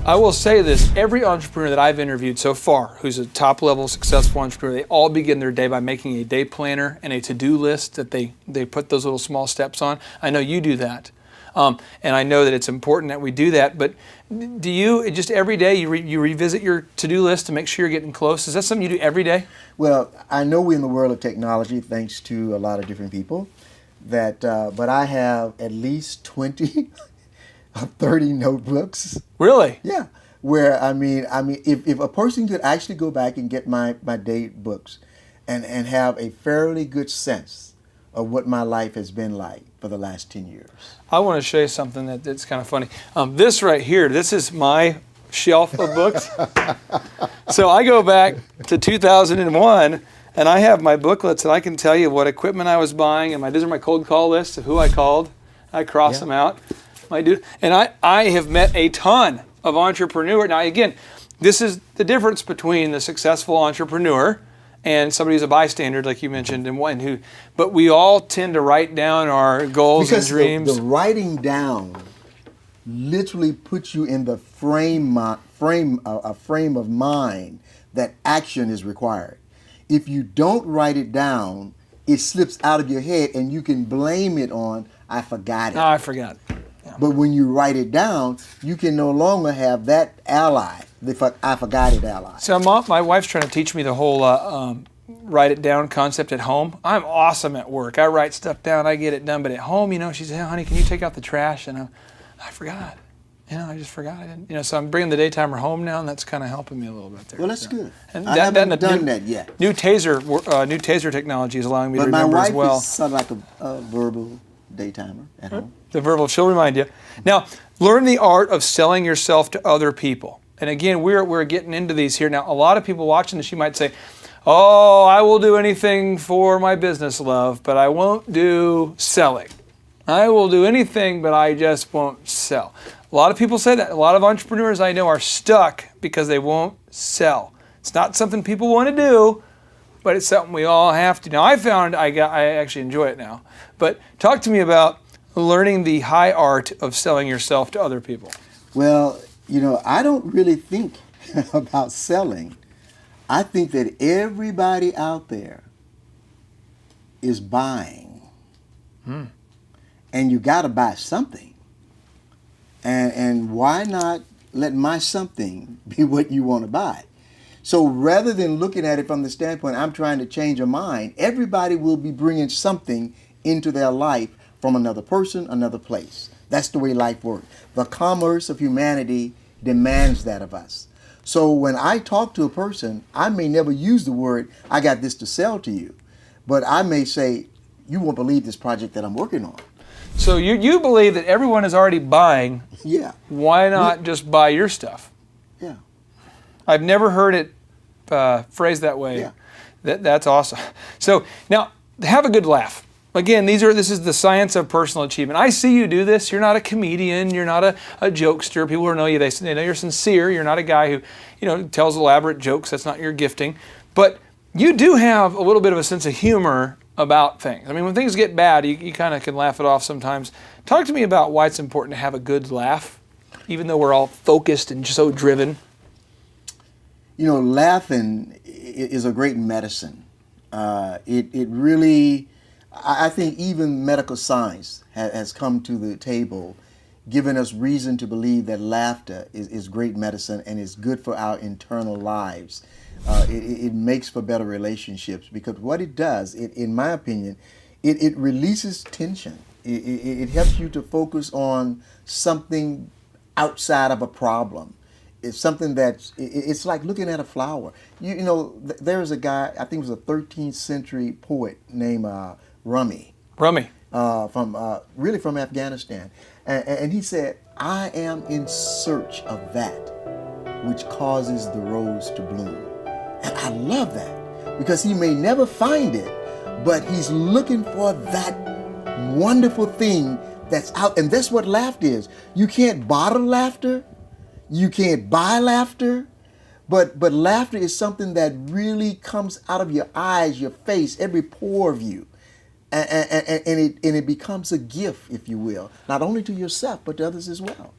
I will say this, every entrepreneur that I've interviewed so far who's a top-level successful entrepreneur, they all begin their day by making a day planner and a to-do list that they put those little small steps on. I know you do that. And I know that it's important that we do that, but do you, just every day, you revisit your to-do list to make sure you're getting close? Is that something you do every day? Well, I know we're in the world of technology, thanks to a lot of different people, that, but I have at least 20 or 30 notebooks. Really? Yeah. Where, I mean, if a person could actually go back and get my date books and have a fairly good sense of what my life has been like for the last 10 years. I want to show you something that's kind of funny. This right here, this is my shelf of books. So I go back to 2001 and I have my booklets and I can tell you what equipment I was buying, and these are my cold call lists of who I called. I cross them out. And I have met a ton of entrepreneurs. Now again, this is the difference between the successful entrepreneur and somebody who's a bystander, like you mentioned, but we all tend to write down our goals and dreams. Because the writing down literally puts you in the frame of mind that action is required. If you don't write it down, it slips out of your head and you can blame it on, I forgot it. Oh, I forgot. Yeah. But when you write it down, you can no longer have that ally, the I forgot it ally. So my wife's trying to teach me the whole write it down concept at home. I'm awesome at work. I write stuff down, I get it done. But at home, she said, hey, honey, can you take out the trash? And I forgot. I just forgot. I didn't. So I'm bringing the daytimer home now, and that's kind of helping me a little bit there. Well, that's good. And I haven't done that yet. New Taser technology is allowing me to remember as well. But my wife is sort of like a verbal daytimer at home. The verbal, she'll remind you. Now, learn the art of selling yourself to other people. And again, we're getting into these here. Now, a lot of people watching this, you might say, oh, I will do anything for my business, love, but I won't do selling. I will do anything, but I just won't sell. A lot of people say that. A lot of entrepreneurs I know are stuck because they won't sell. It's not something people want to do, but it's something we all have to. Now, I found I actually enjoy it now. But talk to me about learning the high art of selling yourself to other people. Well, I don't really think about selling. I think that everybody out there is buying. And you got to buy something. And why not let my something be what you want to buy? So rather than looking at it from the standpoint, I'm trying to change a mind, everybody will be bringing something into their life from another person, another place. That's the way life works. The commerce of humanity demands that of us. So when I talk to a person, I may never use the word, I got this to sell to you. But I may say, you won't believe this project that I'm working on. So you believe that everyone is already buying. Yeah. Why not just buy your stuff? Yeah. I've never heard it phrased that way. Yeah. That's awesome. So now, have a good laugh. Again, this is the science of personal achievement. I see you do this. You're not a comedian. You're not a jokester. People who know you, they know you're sincere. You're not a guy who tells elaborate jokes. That's not your gifting. But you do have a little bit of a sense of humor about things. I mean, when things get bad, you kind of can laugh it off sometimes. Talk to me about why it's important to have a good laugh, even though we're all focused and so driven. Laughing is a great medicine. It really, I think even medical science has come to the table, giving us reason to believe that laughter is great medicine and is good for our internal lives. It makes for better relationships because what it does, in my opinion, it releases tension. It helps you to focus on something outside of a problem. It's something it's like looking at a flower. There's a guy, I think it was a 13th century poet named Rumi. From Afghanistan. And he said, I am in search of that which causes the rose to bloom. And I love that because he may never find it, but he's looking for that wonderful thing that's out. And that's what laughter is. You can't bottle laughter. You can't buy laughter. But laughter is something that really comes out of your eyes, your face, every pore of you. And it becomes a gift, if you will, not only to yourself, but to others as well.